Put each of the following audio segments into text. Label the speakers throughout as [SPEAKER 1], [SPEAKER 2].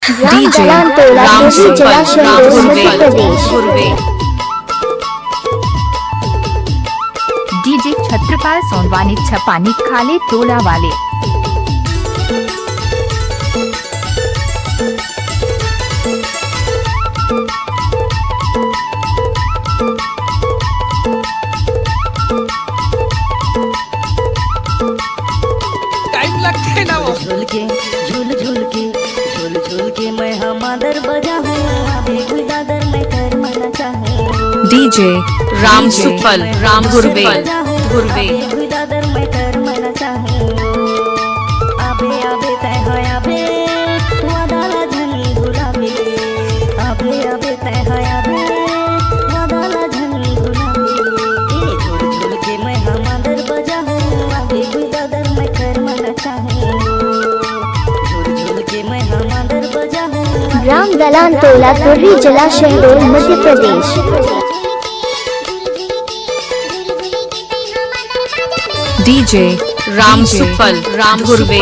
[SPEAKER 1] DJ Ram सुफल राम गुरवे
[SPEAKER 2] DJ Chhatrapal Sonwani छपानी खाले टोला वाले।
[SPEAKER 1] टाइम लगता है ना वो
[SPEAKER 3] झूल के मैं हमादर बजा हूँ अभी दादर मैं कर मना चाहूँ
[SPEAKER 1] डीजे राम सुफल राम गुरवे
[SPEAKER 3] दादर मैं कर मना चाहूँ आबे आबे तय है आबे वादाला धन गुलाबी आबे तय है आबे वादाला धन गुलाबी झूल के मैं हमादर बजा हूँ अभी दादर मैं कर मना चाहूँ झूल के मैं हमादर बजा हूँ
[SPEAKER 4] राम दलान तोला तुर्री जिला शहडोल मध्य प्रदेश।
[SPEAKER 1] डीजे राम सुफल राम गुरवे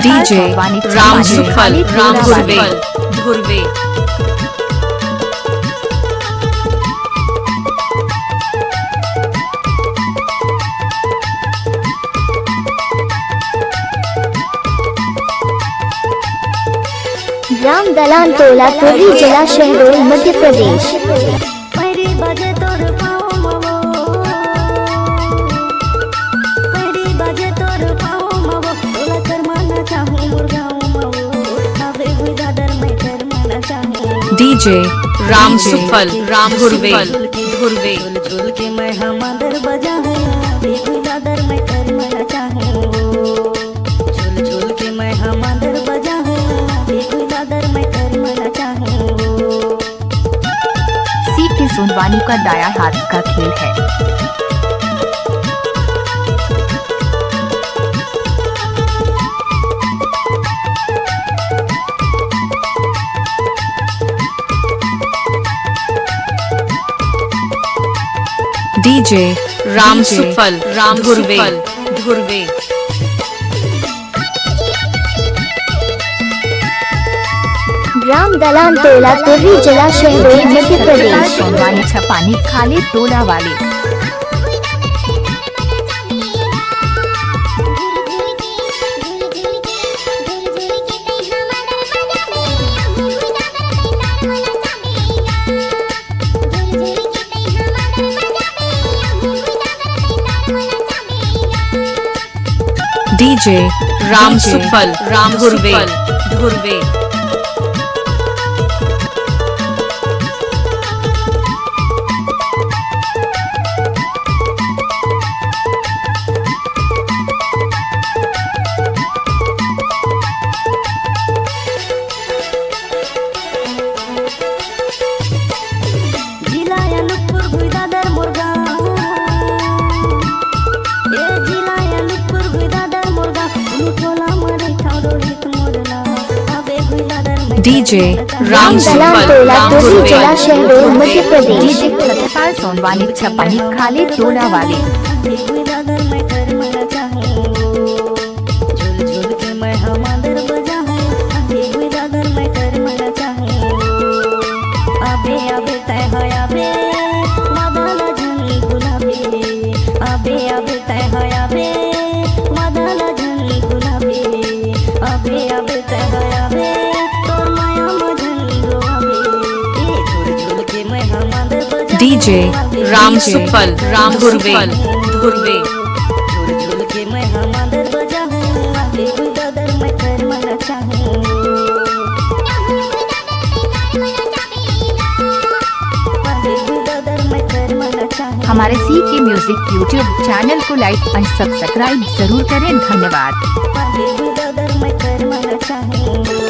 [SPEAKER 1] डीजे राम सुफल राम गुरवे
[SPEAKER 4] राम दलान तोला तुर्री जिला शहडोल मध्य प्रदेश।
[SPEAKER 3] परी बजे तोर पाओ मवो परी बजे तोर पाओ मवो तोला कर माना चाहूँ मुर्गाओ मवो अबे हुई दादर मैं कर माना चाहूँ
[SPEAKER 1] डीजे राम सुफल राम गुरवे
[SPEAKER 3] झूल के मैं हमादर बजा हूँ अबे हुई दादर मैं कर माना चाहूँ झूल के मैं हमादर बजा हूँ अबे हुई दादर मैं कर माना चाहूँ
[SPEAKER 2] सीख के सोनवानी का दाया हाथ का खेल है।
[SPEAKER 1] डीजे राम सुफल राम गुरवे
[SPEAKER 4] राम दलान तोला तुर्री जिला शहडोल मध्य प्रदेश।
[SPEAKER 2] सोनवानी छपानी खाले टोला वाले।
[SPEAKER 1] डीजे राम सुफल राम गुरवे
[SPEAKER 3] जिला अनुपुर भुई दादर मुर्गा ए जिला अनुपुर भुई दादर मुर्गा टोला मरे ठाडोलित मोरला अबे भुई दादर में
[SPEAKER 1] डीजे
[SPEAKER 4] राम
[SPEAKER 1] राम
[SPEAKER 4] दलान
[SPEAKER 1] सुफल
[SPEAKER 4] तोला
[SPEAKER 1] राम
[SPEAKER 4] तुर्री
[SPEAKER 1] गुरवे
[SPEAKER 4] जिला शहडोल मध्य प्रदेश।
[SPEAKER 2] डीजे छत्रपाल सोनवानी छपानी खाले टोला वाले।
[SPEAKER 3] अबे भुई दादर मैं कर मना चाहूँ झूल के मैं हमादर बजा हूँ अबे भुई दादर मैं कर मना चाहूँ आबे तय है आबे वादाला धन गुलाबी आबे तय है आबे वादाला धन गुलाबी आबे तय है आबे तोर माया मधन रोआबे झूल के मैं हमादर बजा
[SPEAKER 1] डीजे राम सुफल राम गुरवे
[SPEAKER 3] झूल के मैं हमादर बजा हूँ आबे हुई दादर मैं कर मना चाहूँ आबे हुई दादर मैं कर मना चाहूँ
[SPEAKER 2] हमारे सी के म्यूजिक यूट्यूब चैनल को लाइक और सब्सक्राइब जरूर करें। धन्यवाद।
[SPEAKER 3] आबे हुई दादर मैं कर मना चाहूँ।